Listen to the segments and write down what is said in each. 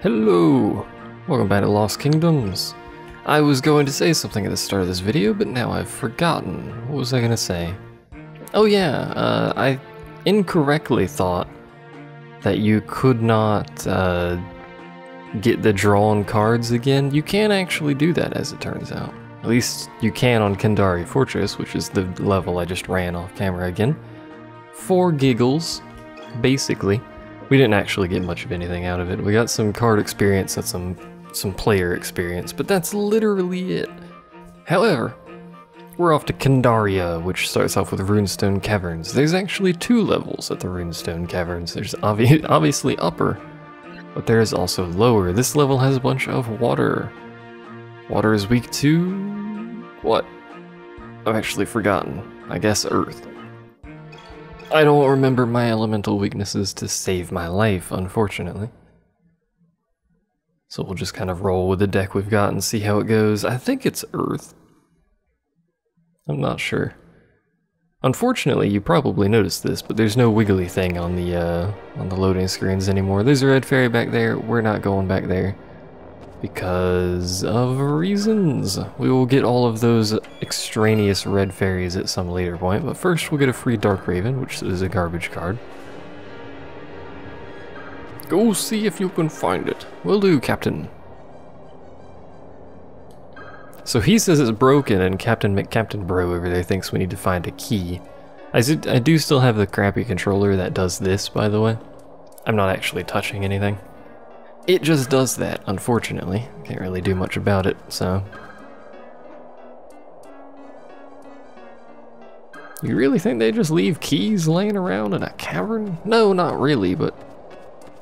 Hello! Welcome back to Lost Kingdoms. I was going to say something at the start of this video, but now I've forgotten. What was I going to say? Oh yeah, I incorrectly thought that you could not get the drawn cards again. You can actually do that, as it turns out. At least you can on Kandari Fortress, which is the level I just ran off camera again. For giggles, basically. We didn't actually get much of anything out of it. We got some card experience and some player experience, but that's literally it. However, we're off to Candaria, which starts off with Runestone Caverns. There's actually 2 levels at the Runestone Caverns. There's obviously upper, but there is also lower. This level has a bunch of water. Water is weak to... what? I've actually forgotten. I guess earth. I don't remember my elemental weaknesses to save my life, unfortunately. So we'll just kind of roll with the deck we've got and see how it goes. I think it's earth. I'm not sure. Unfortunately, you probably noticed this, but there's no wiggly thing on the loading screens anymore. There's a red fairy back there. We're not going back there because of reasons. We will get all of those extraneous red fairies at some later point, but first we'll get a free Dark Raven, which is a garbage card. Go see if you can find it. Will do, Captain. So he says it's broken, and Captain Bro over there thinks we need to find a key. I do still have the crappy controller that does this, by the way. I'm not actually touching anything. It just does that, unfortunately. Can't really do much about it, so... You really think they just leave keys laying around in a cavern? No, not really, but...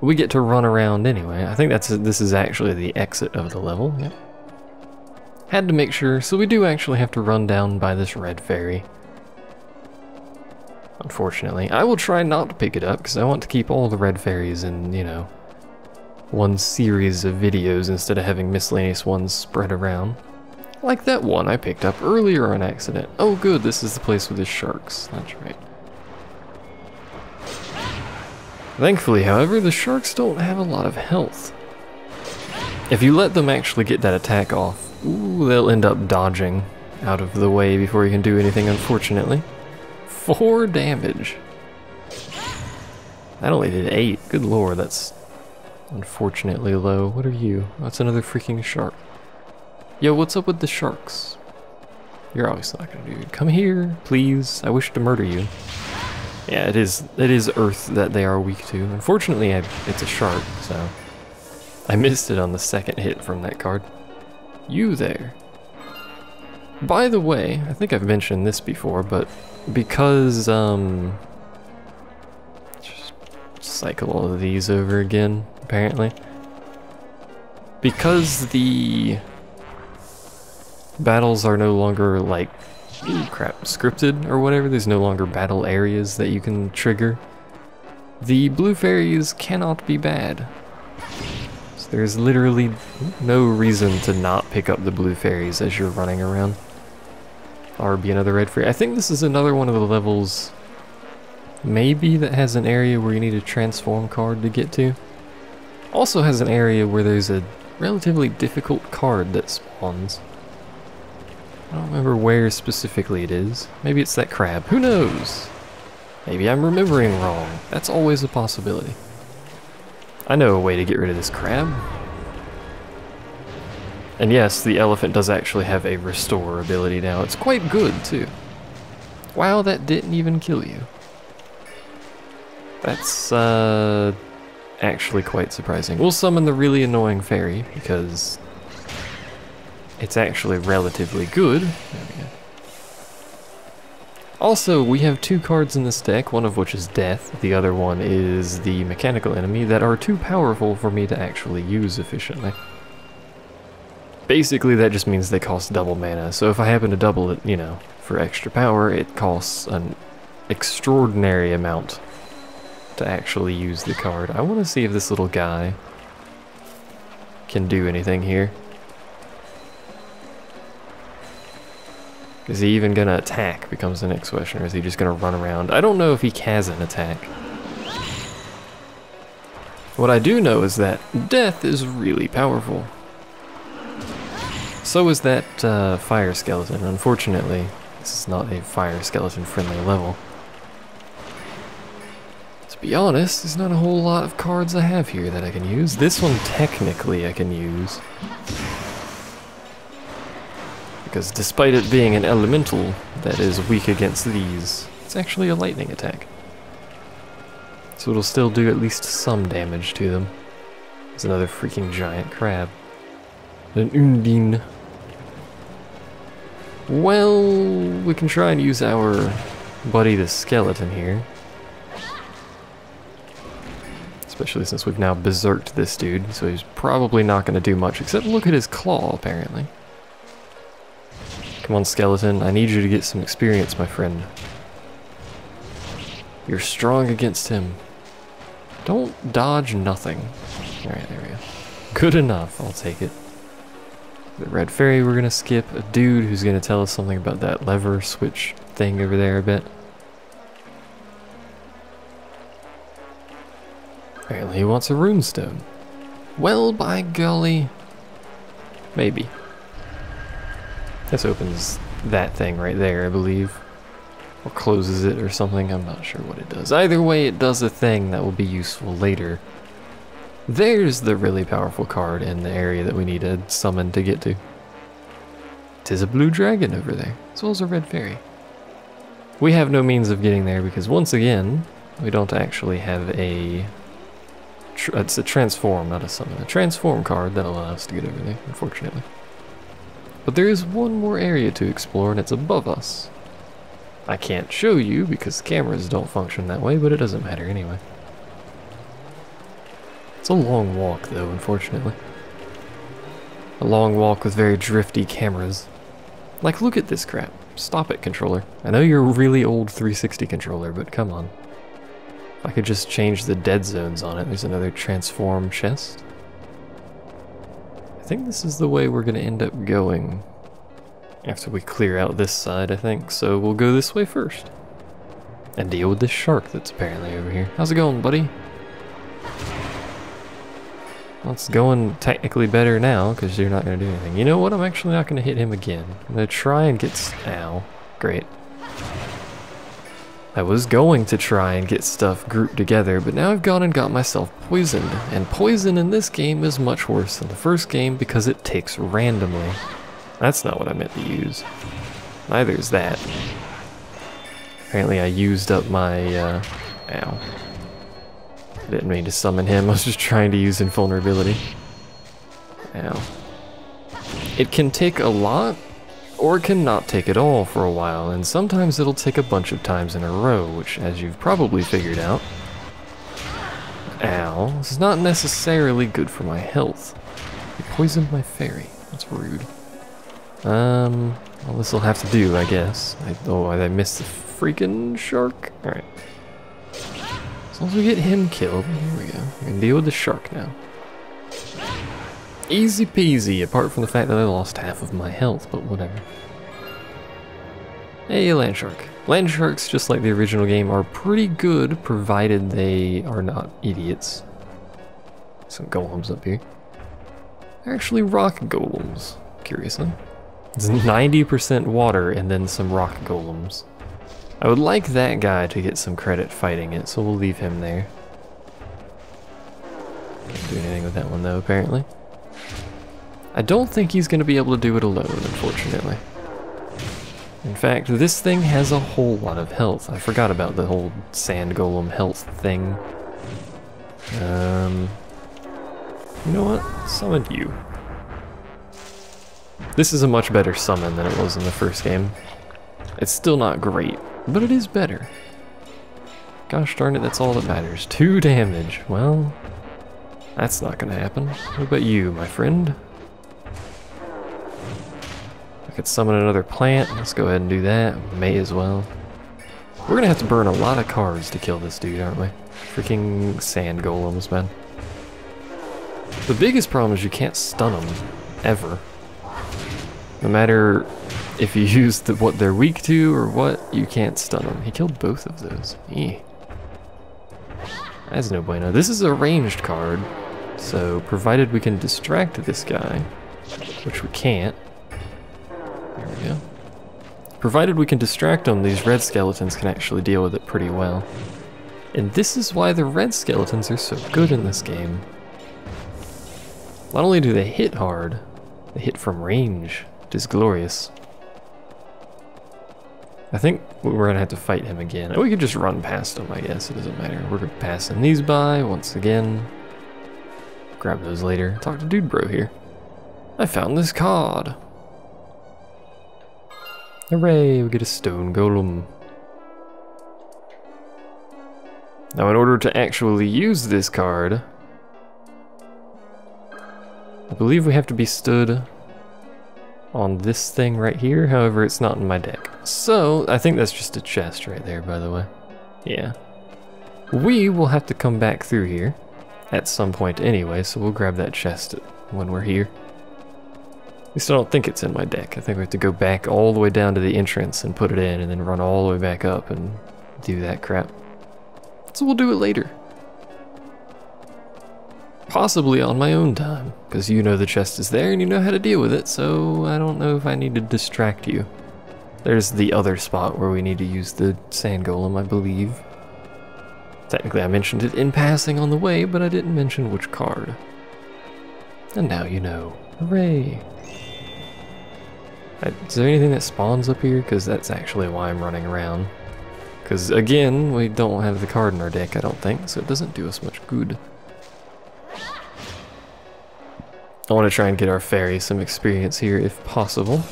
we get to run around anyway. I think this is actually the exit of the level, yep. Had to make sure, so we do actually have to run down by this red fairy. Unfortunately. I will try not to pick it up, because I want to keep all the red fairies in, you know, one series of videos instead of having miscellaneous ones spread around. Like that one I picked up earlier on accident. Oh good, this is the place with the sharks. That's right. Thankfully, however, the sharks don't have a lot of health. If you let them actually get that attack off, ooh, they'll end up dodging out of the way before you can do anything, unfortunately. 4 damage. That only did 8. Good lord, that's unfortunately low. What are you? That's another freaking shark. Yo, what's up with the sharks? You're obviously not gonna do it. Come here, please. I wish to murder you. Yeah, it is earth that they are weak to. Unfortunately, it's a shark, so... I missed it on the second hit from that card. You there. By the way, I think I've mentioned this before, but because, just cycle all of these over again, apparently. Because the battles are no longer, like, ooh, crap, scripted or whatever, there's no longer battle areas that you can trigger, the blue fairies cannot be bad. So there's literally no reason to not pick up the blue fairies as you're running around. Or be another red fairy. I think this is another one of the levels, maybe, that has an area where you need a transform card to get to. Also has an area where there's a relatively difficult card that spawns. I don't remember where specifically it is. Maybe it's that crab. Who knows? Maybe I'm remembering wrong. That's always a possibility. I know a way to get rid of this crab. And yes, the elephant does actually have a restore ability now. It's quite good, too. Wow, that didn't even kill you. That's, actually quite surprising. We'll summon the really annoying fairy, because it's actually relatively good. There we go. Also, we have 2 cards in this deck, one of which is Death, the other one is the mechanical enemy, that are too powerful for me to actually use efficiently. Basically, that just means they cost double mana, so if I happen to double it, you know, for extra power, it costs an extraordinary amount to actually use the card. I want to see if this little guy can do anything here. Is he even gonna attack, becomes the next question, or is he just gonna run around? I don't know if he has an attack. What I do know is that death is really powerful. So is that fire skeleton. Unfortunately, this is not a fire skeleton friendly level. To be honest, there's not a whole lot of cards I have here that I can use. This one technically I can use. Because despite it being an elemental that is weak against these, it's actually a lightning attack. So it'll still do at least some damage to them. There's another freaking giant crab. An undine. Well, we can try and use our buddy the skeleton here. Especially since we've now berserked this dude, so he's probably not going to do much, except look at his claw, apparently. Come on, skeleton, I need you to get some experience, my friend. You're strong against him. Don't dodge nothing. Alright, there we go. Good enough, I'll take it. The red fairy we're gonna skip. A dude who's gonna tell us something about that lever switch thing over there a bit. Apparently he wants a runestone. Well, by golly. Maybe. This opens that thing right there, I believe. Or closes it or something, I'm not sure what it does. Either way, it does a thing that will be useful later. There's the really powerful card in the area that we need to summon to get to. 'Tis a blue dragon over there, as well as a red fairy. We have no means of getting there because once again, we don't actually have a... it's a transform, not a summon. A transform card that'll allow us to get over there, unfortunately. But there is one more area to explore and it's above us. I can't show you because cameras don't function that way, but it doesn't matter anyway. It's a long walk though, unfortunately. A long walk with very drifty cameras. Like, look at this crap. Stop it, controller. I know you're a really old 360 controller, but come on. If I could just change the dead zones on it. There's another transform chest. I think this is the way we're gonna end up going. After we clear out this side, I think. So we'll go this way first. And deal with this shark that's apparently over here. How's it going, buddy? Well, it's going technically better now, because you're not going to do anything. You know what? I'm actually not going to hit him again. I'm going to try and get... Ow. Great. I was going to try and get stuff grouped together, but now I've gone and got myself poisoned. And poison in this game is much worse than the first game because it takes randomly. That's not what I meant to use. Neither is that. Apparently I used up my... Ow. I didn't mean to summon him, I was just trying to use invulnerability. Ow. It can take a lot, or it can not take it all for a while, and sometimes it'll take a bunch of times in a row, which, as you've probably figured out... Ow. This is not necessarily good for my health. You poisoned my fairy. That's rude. Well, this'll have to do, I guess. I missed the freaking shark. Alright. As long as we get him killed, here we go. We can deal with the shark now. Easy peasy, apart from the fact that I lost half of my health, but whatever. Hey, land shark. Land sharks, just like the original game, are pretty good, provided they are not idiots. Some golems up here. They're actually rock golems, curiously. It's 90% water and then some rock golems. I would like that guy to get some credit fighting it, so we'll leave him there. Can't do anything with that one though, apparently. I don't think he's going to be able to do it alone, unfortunately. In fact, this thing has a whole lot of health. I forgot about the whole sand golem health thing. You know what? Summon you. This is a much better summon than it was in the first game. It's still not great, but it is better. Gosh darn it, that's all that matters. 2 damage. Well, that's not gonna happen. What about you, my friend? I could summon another plant. Let's go ahead and do that. May as well. We're gonna have to burn a lot of cards to kill this dude, aren't we? Freaking sand golems, man. The biggest problem is you can't stun them, ever. No matter if you use what they're weak to or what, you can't stun them. He killed both of those. Eeh. That's no bueno. This is a ranged card, so provided we can distract this guy, which we can't. There we go. Provided we can distract him, these red skeletons can actually deal with it pretty well. And this is why the red skeletons are so good in this game. Not only do they hit hard, they hit from range, which is glorious. I think we're gonna have to fight him again. We could just run past him, I guess, it doesn't matter. We're passing these by once again. Grab those later. Talk to Dude Bro here. I found this card. Hooray, we get a stone golem. Now in order to actually use this card, I believe we have to be stood on this thing right here, however it's not in my deck. So, I think that's just a chest right there, by the way. Yeah. We will have to come back through here at some point anyway, so we'll grab that chest when we're here. At least I don't think it's in my deck. I think we have to go back all the way down to the entrance and put it in, and then run all the way back up and do that crap. So we'll do it later. Possibly on my own time, because you know the chest is there and you know how to deal with it, so I don't know if I need to distract you. There's the other spot where we need to use the sand golem, I believe. Technically I mentioned it in passing on the way, but I didn't mention which card. And now you know. Hooray! Is there anything that spawns up here? Because that's actually why I'm running around. Because again, we don't have the card in our deck, I don't think, so it doesn't do us much good. I want to try and get our fairy some experience here if possible.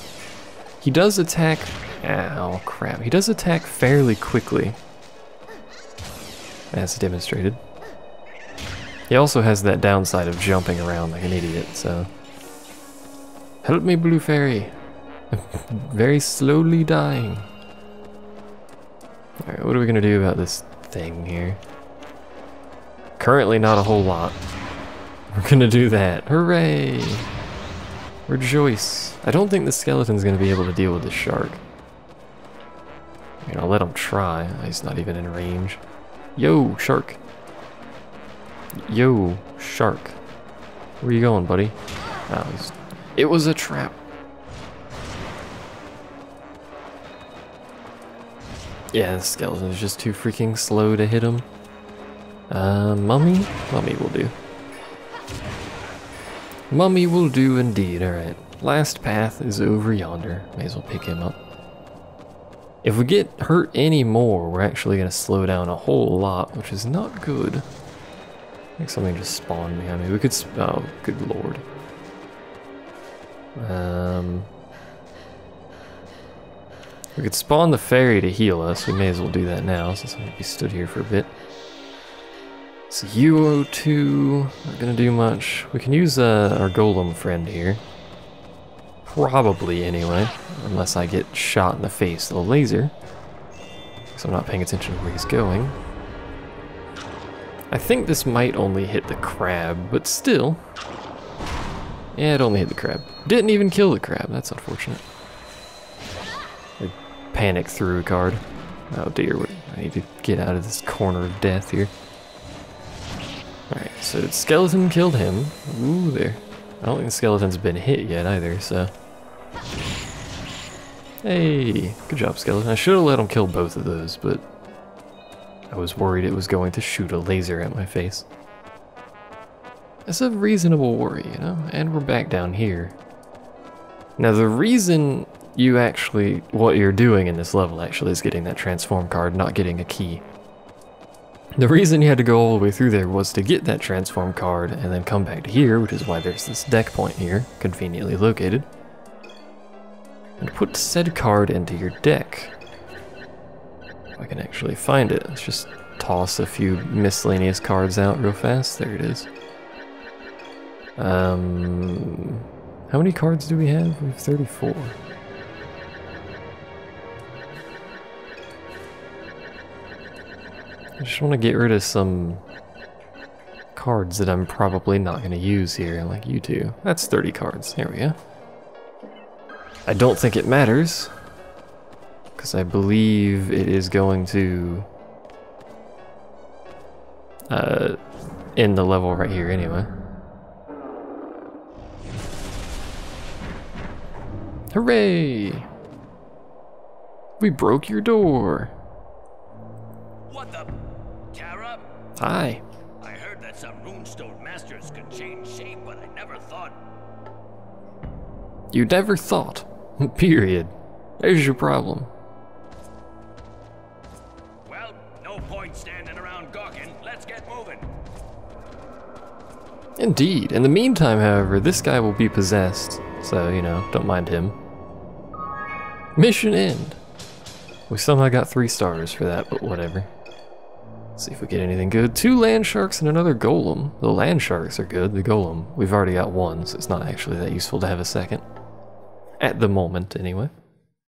He does attack... Ow, crap. He does attack fairly quickly, as demonstrated. He also has that downside of jumping around like an idiot, so... Help me, Blue Fairy. I'm very slowly dying. Alright, what are we going to do about this thing here? Currently not a whole lot. We're gonna do that. Hooray! Rejoice. I don't think the skeleton's gonna be able to deal with the shark. I mean, I'll let him try. He's not even in range. Yo, shark. Yo, shark. Where you going, buddy? Oh, it was a trap. Yeah, the skeleton is just too freaking slow to hit him. Mummy? Mummy will do. Mummy will do indeed, alright. Last path is over yonder. May as well pick him up. If we get hurt any more, we're actually going to slow down a whole lot, which is not good. I think something just spawned behind me. We could... oh, good lord. We could spawn the fairy to heal us. We may as well do that now, since we stood here for a bit. So UO2, not gonna do much. We can use our golem friend here. Probably anyway, unless I get shot in the face with a laser. So I'm not paying attention to where he's going. I think this might only hit the crab, but still. Yeah, it only hit the crab. Didn't even kill the crab, that's unfortunate. I panicked through a card. Oh dear, I need to get out of this corner of death here. Alright, so the skeleton killed him. Ooh, there. I don't think the skeleton's been hit yet either, so... Hey, good job, skeleton. I should have let him kill both of those, but... I was worried it was going to shoot a laser at my face. That's a reasonable worry, you know? And we're back down here. Now the reason you actually... what you're doing in this level actually is getting that transform card, not getting a key. The reason you had to go all the way through there was to get that transform card and then come back to here, which is why there's this deck point here, conveniently located. And put said card into your deck. If I can actually find it, let's just toss a few miscellaneous cards out real fast. There it is. How many cards do we have? We have 34. I just want to get rid of some cards that I'm probably not going to use here, like you two. That's 30 cards. There we go. I don't think it matters, because I believe it is going to in the level right here anyway. Hooray! We broke your door. What the? Tara? Hi. I heard that some runestone masters could change shape, but I never thought. You never thought. Period. There's your problem. Well, no point standing around gawking. Let's get moving. Indeed. In the meantime, however, this guy will be possessed. So, you know, don't mind him. Mission end. We somehow got 3 stars for that, but whatever. Let's see if we get anything good. 2 land sharks and another golem. The land sharks are good. The golem, we've already got 1, so it's not actually that useful to have a second. At the moment, anyway.